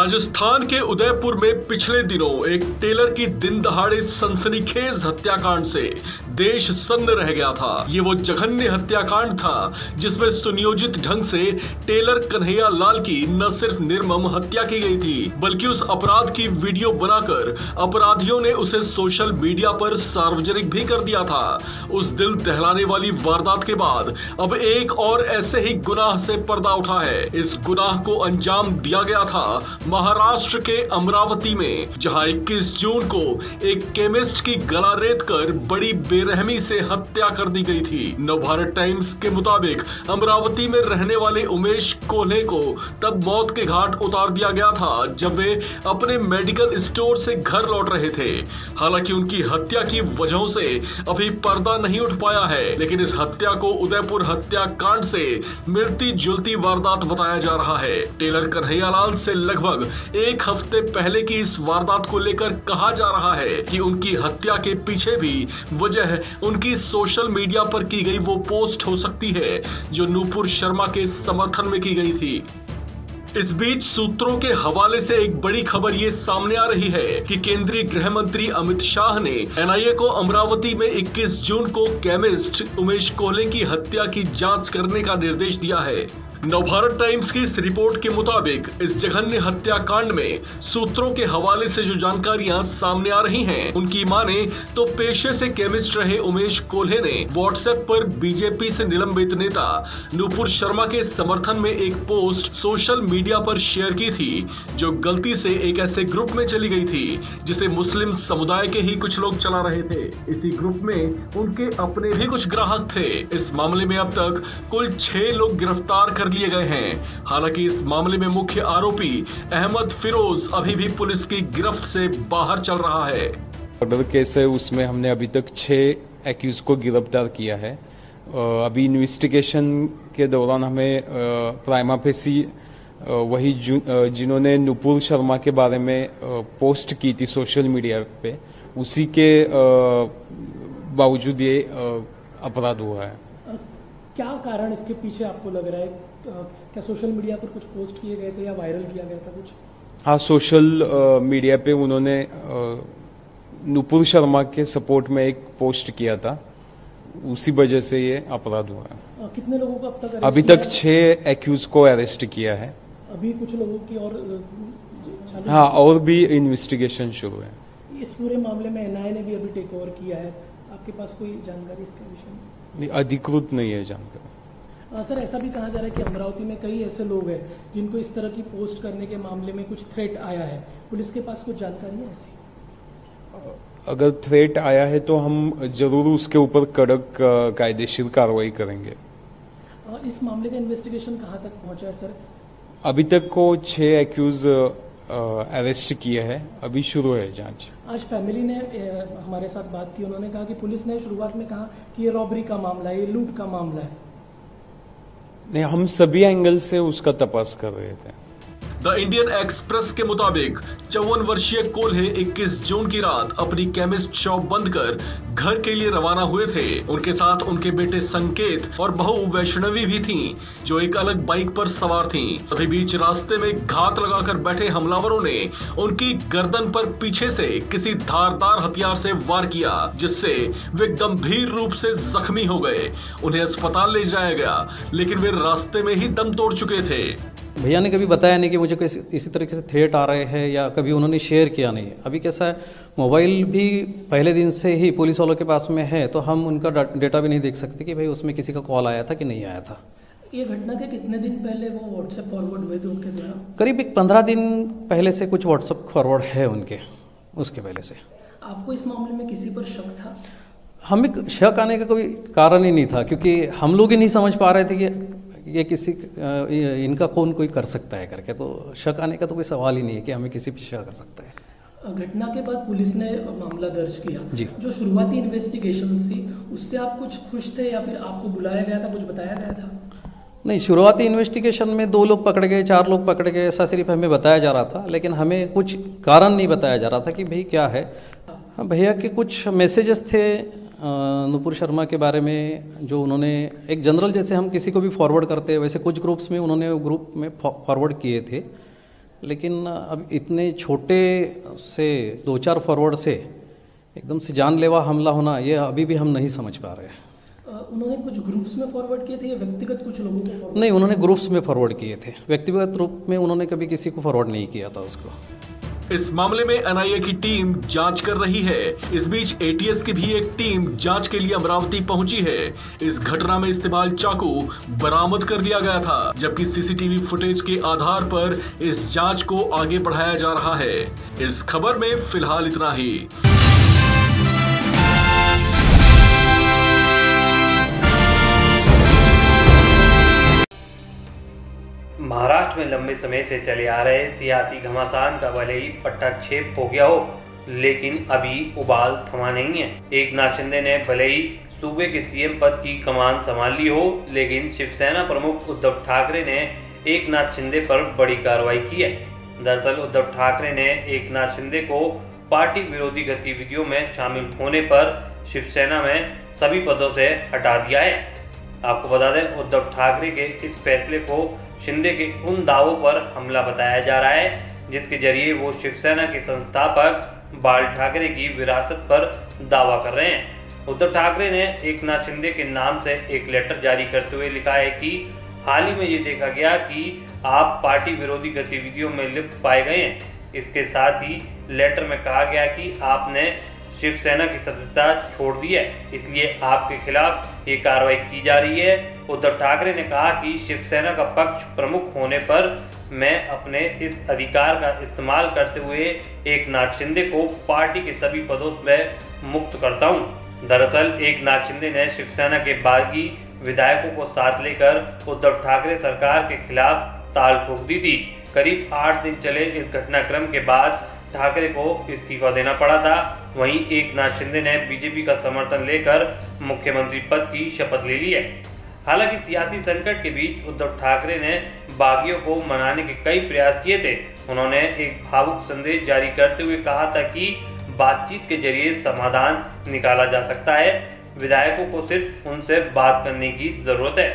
राजस्थान के उदयपुर में पिछले दिनों एक टेलर की दिन दहाड़े सनसनीखेज हत्याकांड से देश सन्न रह गया था। ये वो जघन्य हत्याकांड था जिसमें सुनियोजित ढंग से टेलर कन्हैया लाल की न सिर्फ निर्मम हत्या की गई थी, बल्कि उस अपराध की वीडियो बनाकर अपराधियों ने उसे सोशल मीडिया पर सार्वजनिक भी कर दिया था। उस दिल दहलाने वाली वारदात के बाद अब एक और ऐसे ही गुनाह से पर्दा उठा है। इस गुनाह को अंजाम दिया गया था महाराष्ट्र के अमरावती में, जहां 21 जून को एक केमिस्ट की गला रेत कर बड़ी बेरहमी से हत्या कर दी गई थी। नवभारत टाइम्स के मुताबिक अमरावती में रहने वाले उमेश कोल्हे को तब मौत के घाट उतार दिया गया था जब वे अपने मेडिकल स्टोर से घर लौट रहे थे। हालांकि उनकी हत्या की वजहों से अभी पर्दा नहीं उठ पाया है, लेकिन इस हत्या को उदयपुर हत्याकांड से मिलती जुलती वारदात बताया जा रहा है। टेलर कन्हैया लाल से लगभग एक हफ्ते पहले की इस वारदात को लेकर कहा जा रहा है कि उनकी हत्या के पीछे भी वजह उनकी सोशल मीडिया पर की गई वो पोस्ट हो सकती है जो नूपुर शर्मा के समर्थन में की गई थी। इस बीच सूत्रों के हवाले से एक बड़ी खबर ये सामने आ रही है कि केंद्रीय गृह मंत्री अमित शाह ने एनआईए को अमरावती में 21 जून को केमिस्ट उमेश कोल्हे की हत्या की जांच करने का निर्देश दिया है। नवभारत टाइम्स की इस रिपोर्ट के मुताबिक इस जघन्य हत्याकांड में सूत्रों के हवाले से जो जानकारियां सामने आ रही हैं, उनकी माने तो पेशे से केमिस्ट रहे उमेश कोल्हे ने व्हाट्सएप पर बीजेपी से निलंबित नेता नूपुर शर्मा के समर्थन में एक पोस्ट सोशल मीडिया पर शेयर की थी, जो गलती से एक ऐसे ग्रुप में चली गई थी जिसे मुस्लिम समुदाय के ही कुछ लोग चला रहे थे। इसी ग्रुप में उनके अपने भी कुछ ग्राहक थे। इस मामले में अब तक कुल 6 लोग गिरफ्तार कर लिए गए हैं। हालांकि इस मामले में मुख्य आरोपी अहमद फिरोज अभी भी पुलिस की गिरफ्त से बाहर चल रहा है। मर्डर केस है, उसमें हमने अभी तक 6 एक्यूज को गिरफ्तार किया है। अभी इन्वेस्टिगेशन के दौरान हमें प्राइमा फेसी वही जिन्होंने नुपुर शर्मा के बारे में पोस्ट की थी सोशल मीडिया पे, उसी के बावजूद ये अपराध हुआ है। क्या कारण इसके पीछे आपको लग रहा है? क्या सोशल मीडिया पर कुछ पोस्ट किए गए थे या वायरल किया गया था कुछ? हाँ, सोशल मीडिया पे उन्होंने नुपुर शर्मा के सपोर्ट में एक पोस्ट किया था, उसी वजह से ये अपराध हुआ है। कितने लोगों को अब तक अभी तक 6 एक्यूज को अरेस्ट किया है। अभी कुछ लोगों की और हाँ, और भी इन्वेस्टिगेशन शुरू है। इस पूरे मामले में एनआईए ने भी अभी टेक ओवर किया है। आपके पास कोई जानकारी इसके विषय में? नहीं, अधिकृत नहीं है जानकारी। सर, ऐसा भी कहा जा रहा है कि अमरावती में कई ऐसे लोग हैं जिनको इस तरह की पोस्ट करने के मामले में कुछ थ्रेट आया है। पुलिस के पास कुछ जानकारी है ऐसी? अगर थ्रेट आया है तो हम जरूर उसके ऊपर कड़क कायदेशीर कार्रवाई करेंगे। इस मामले का इन्वेस्टिगेशन कहाँ तक पहुंचा है सर? अभी तक को 6 एक्यूज अरेस्ट किए हैं, अभी शुरू है जांच। आज फैमिली ने हमारे साथ बात की, उन्होंने कहा कि पुलिस ने शुरुआत में कहा कि ये रॉबरी का मामला है, ये लूट का मामला है। नहीं, हम सभी एंगल से उसका तपास कर रहे थे। द इंडियन एक्सप्रेस के मुताबिक 54 वर्षीय कोल्हे 21 जून की रात अपनी केमिस्ट शॉप बंद कर घर के लिए रवाना हुए थे। उनके साथ उनके बेटे संकेत और बहू वैष्णवी भी थीं, जो एक अलग बाइक पर सवार थीं। तभी बीच रास्ते में घात लगाकर बैठे हमलावरों ने उनकी गर्दन पर पीछे से किसी धारदार हथियार से वार किया, जिससे वे गंभीर रूप से जख्मी हो गए। उन्हें अस्पताल ले जाया गया, लेकिन वे रास्ते में ही दम तोड़ चुके थे। भैया ने कभी बताया नहीं कि मुझे इसी तरीके से थ्रेट आ रहे हैं, या कभी उन्होंने शेयर किया नहीं है। अभी कैसा है, मोबाइल भी पहले दिन से ही पुलिस वालों के पास में है, तो हम उनका डेटा भी नहीं देख सकते कि भाई उसमें किसी का कॉल आया था कि नहीं आया था। ये घटना के कितने दिन पहले वो व्हाट्सएप फॉरवर्ड हुए थे उनके द्वारा? करीब 15 दिन पहले से कुछ व्हाट्सएप फॉरवर्ड है उनके, उसके पहले से। आपको इस मामले में किसी पर शक था? हमें शक आने का कोई कारण ही नहीं था, क्योंकि हम लोग ही नहीं समझ पा रहे थे कि ये किसी इनका कौन कोई कर सकता है करके, तो शक आने का तो कोई सवाल ही नहीं है कि हमें किसी पे शक कर सकता है। घटना के बाद पुलिस ने मामला दर्ज किया जी। जो शुरुआती इन्वेस्टिगेशन थी उससे आप कुछ खुश थे या फिर आपको बुलाया गया था, कुछ बताया गया था? नहीं, शुरुआती इन्वेस्टिगेशन में 2 लोग पकड़े गए, 4 लोग पकड़े गए, ऐसा सिर्फ हमें बताया जा रहा था, लेकिन हमें कुछ कारण नहीं बताया जा रहा था कि भाई क्या है। हाँ, भैया के कुछ मैसेजेस थे नुपुर शर्मा के बारे में, जो उन्होंने एक जनरल जैसे हम किसी को भी फॉरवर्ड करते हैं वैसे कुछ ग्रुप्स में उन्होंने ग्रुप में फॉरवर्ड किए थे, लेकिन अब इतने छोटे से 2-4 फॉरवर्ड से एकदम से जानलेवा हमला होना, ये अभी भी हम नहीं समझ पा रहे हैं। उन्होंने कुछ ग्रुप्स में फॉरवर्ड किए थे या व्यक्तिगत कुछ लोगों को फॉरवर्ड? नहीं, उन्होंने ग्रुप्स में फॉरवर्ड किए थे, व्यक्तिगत रूप में उन्होंने कभी किसी को फॉरवर्ड नहीं किया था उसको। इस मामले में एनआईए की टीम जांच कर रही है। इस बीच एटीएस की भी एक टीम जांच के लिए अमरावती पहुंची है। इस घटना में इस्तेमाल चाकू बरामद कर लिया गया था, जबकि सीसीटीवी फुटेज के आधार पर इस जांच को आगे बढ़ाया जा रहा है। इस खबर में फिलहाल इतना ही। महाराष्ट्र में लंबे समय से चले आ रहे सियासी घमासान का भले ही पट्टाक्षेप हो गया हो, लेकिन अभी उबाल थमा नहीं है। एकनाथ शिंदे ने भले ही सूबे के सीएम पद की कमान संभाल ली हो, लेकिन शिवसेना प्रमुख उद्धव ठाकरे ने एकनाथ शिंदे पर बड़ी कार्रवाई की है। दरअसल उद्धव ठाकरे ने एकनाथ शिंदे को पार्टी विरोधी गतिविधियों में शामिल होने पर शिवसेना में सभी पदों से हटा दिया है। आपको बता दें, उद्धव ठाकरे के इस फैसले को शिंदे के उन दावों पर हमला बताया जा रहा है जिसके जरिए वो शिवसेना के संस्थापक बाल ठाकरे की विरासत पर दावा कर रहे हैं। उद्धव ठाकरे ने एकनाथ शिंदे के नाम से एक लेटर जारी करते हुए लिखा है कि हाल ही में ये देखा गया कि आप पार्टी विरोधी गतिविधियों में लिप्त पाए गए हैं। इसके साथ ही लेटर में कहा गया कि आपने शिवसेना की सदस्यता छोड़ दी है, इसलिए आपके खिलाफ ये कार्रवाई की जा रही है। उद्धव ठाकरे ने कहा कि शिवसेना का पक्ष प्रमुख होने पर मैं अपने इस अधिकार का इस्तेमाल करते हुए एकनाथ शिंदे को पार्टी के सभी पदों में मुक्त करता हूं। दरअसल एकनाथ शिंदे ने शिवसेना के बागी विधायकों को साथ लेकर उद्धव ठाकरे सरकार के खिलाफ ताल ठोक दी थी। करीब 8 दिन चले इस घटनाक्रम के बाद ठाकरे को इस्तीफा देना पड़ा था। वहीं एकनाथ शिंदे ने बीजेपी का समर्थन लेकर मुख्यमंत्री पद की शपथ ले ली है। हालांकि सियासी संकट के बीच उद्धव ठाकरे ने बागियों को मनाने के कई प्रयास किए थे। उन्होंने एक भावुक संदेश जारी करते हुए कहा था कि बातचीत के जरिए समाधान निकाला जा सकता है, विधायकों को सिर्फ उनसे बात करने की जरूरत है।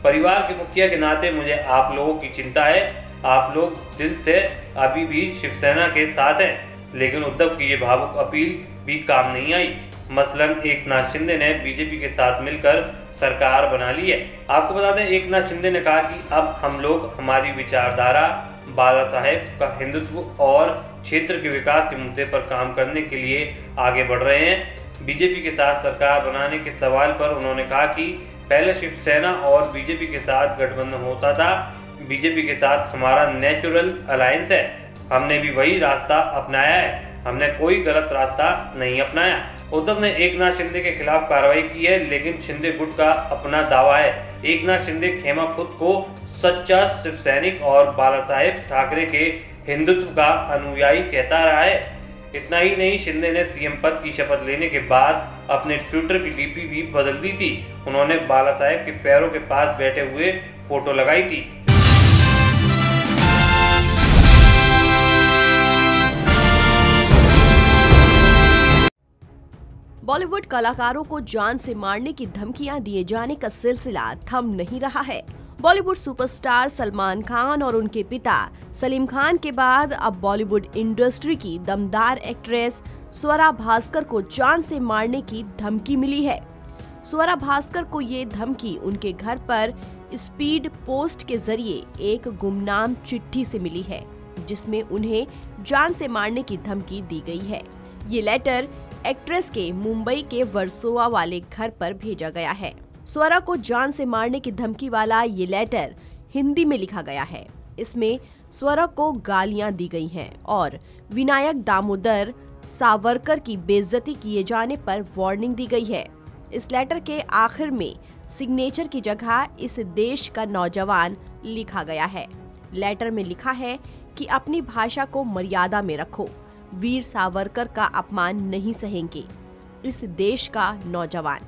परिवार के मुखिया के नाते मुझे आप लोगों की चिंता है। आप लोग दिल से अभी भी शिवसेना के साथ हैं, लेकिन उद्धव की ये भावुक अपील भी काम नहीं आई। मसलन एकनाथ शिंदे ने बीजेपी के साथ मिलकर सरकार बना ली है। आपको बता दें, एकनाथ शिंदे ने कहा कि अब हम लोग हमारी विचारधारा, बाला साहेब का हिंदुत्व और क्षेत्र के विकास के मुद्दे पर काम करने के लिए आगे बढ़ रहे हैं। बीजेपी के साथ सरकार बनाने के सवाल पर उन्होंने कहा कि पहले शिवसेना और बीजेपी के साथ गठबंधन होता था, बीजेपी के साथ हमारा नेचुरल अलायंस है। हमने भी वही रास्ता अपनाया है, हमने कोई गलत रास्ता नहीं अपनाया। उद्धव ने एकनाथ शिंदे के खिलाफ कार्रवाई की है, लेकिन शिंदे गुट का अपना दावा है। एकनाथ शिंदे खेमा खुद को सच्चा शिव सैनिक और बाला साहेब ठाकरे के हिंदुत्व का अनुयायी कहता रहा है। इतना ही नहीं, शिंदे ने सीएम पद की शपथ लेने के बाद अपने ट्विटर की डीपी भी बदल दी थी। उन्होंने बाला साहेब के पैरों के पास बैठे हुए फोटो लगाई थी। बॉलीवुड कलाकारों को जान से मारने की धमकियां दिए जाने का सिलसिला थम नहीं रहा है। बॉलीवुड सुपरस्टार सलमान खान और उनके पिता सलीम खान के बाद अब बॉलीवुड इंडस्ट्री की दमदार एक्ट्रेस स्वरा भास्कर को जान से मारने की धमकी मिली है। स्वरा भास्कर को ये धमकी उनके घर पर स्पीड पोस्ट के जरिए एक गुमनाम चिट्ठी से मिली है, जिसमें उन्हें जान से मारने की धमकी दी गई है। ये लेटर एक्ट्रेस के मुंबई के वर्सोवा वाले घर पर भेजा गया है। स्वरा को जान से मारने की धमकी वाला ये लेटर हिंदी में लिखा गया है। इसमें स्वरा को गालियां दी गई हैं और विनायक दामोदर सावरकर की बेइज्जती किए जाने पर वार्निंग दी गई है। इस लेटर के आखिर में सिग्नेचर की जगह इस देश का नौजवान लिखा गया है। लेटर में लिखा है कि अपनी भाषा को मर्यादा में रखो, वीर सावरकर का अपमान नहीं सहेंगे। इस देश का नौजवान,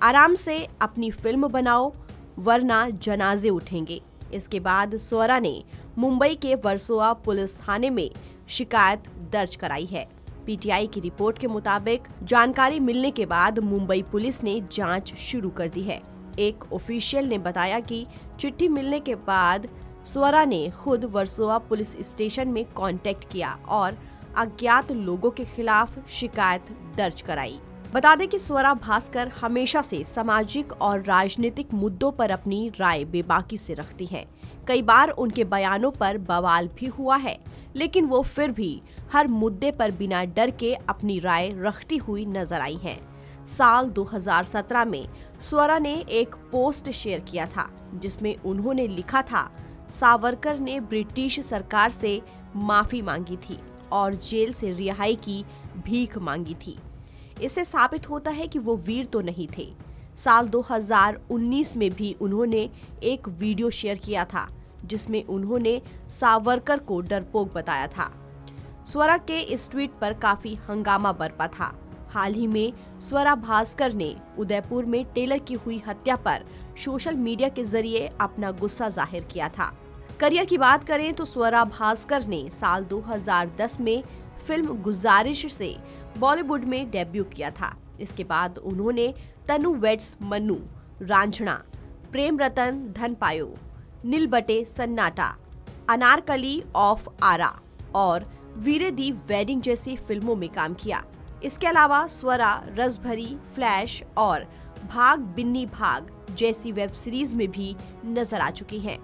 आराम से अपनी फिल्म बनाओ वरना जनाजे उठेंगे। इसके बाद स्वरा ने मुंबई के वर्सोवा पुलिस थाने में शिकायत दर्ज कराई है। पीटीआई की रिपोर्ट के मुताबिक जानकारी मिलने के बाद मुंबई पुलिस ने जांच शुरू कर दी है। एक ऑफिशियल ने बताया कि चिट्ठी मिलने के बाद स्वरा ने खुद वर्सोवा पुलिस स्टेशन में कांटेक्ट किया और अज्ञात लोगों के खिलाफ शिकायत दर्ज कराई। बता दें कि स्वरा भास्कर हमेशा से सामाजिक और राजनीतिक मुद्दों पर अपनी राय बेबाकी से रखती हैं। कई बार उनके बयानों पर बवाल भी हुआ है, लेकिन वो फिर भी हर मुद्दे पर बिना डर के अपनी राय रखती हुई नजर आई हैं। साल 2017 में स्वरा ने एक पोस्ट शेयर किया था जिसमें उन्होंने लिखा था, सावरकर ने ब्रिटिश सरकार से माफी मांगी थी और जेल से रिहाई की भीख मांगी थी। इससे साबित होता है कि वो वीर तो नहीं थे। साल 2019 में भी उन्होंने एक वीडियो शेयर किया था जिसमें उन्होंने सावरकर को डरपोक बताया था। स्वरा के इस ट्वीट पर काफी हंगामा बरपा था। हाल ही में स्वरा भास्कर ने उदयपुर में टेलर की हुई हत्या पर सोशल मीडिया के जरिए अपना गुस्सा जाहिर किया था। करियर की बात करें तो स्वरा भास्कर ने साल 2010 में फिल्म गुजारिश से बॉलीवुड में डेब्यू किया था। इसके बाद उन्होंने तनु वेड्स मन्नू, रांझणा, प्रेम रतन धन पायो, नील बटे सन्नाटा, अनारकली ऑफ आरा और वीरे दी वेडिंग जैसी फिल्मों में काम किया। इसके अलावा स्वरा रसभरी, फ्लैश और भाग बिन्नी भाग जैसी वेब सीरीज में भी नजर आ चुकी हैं।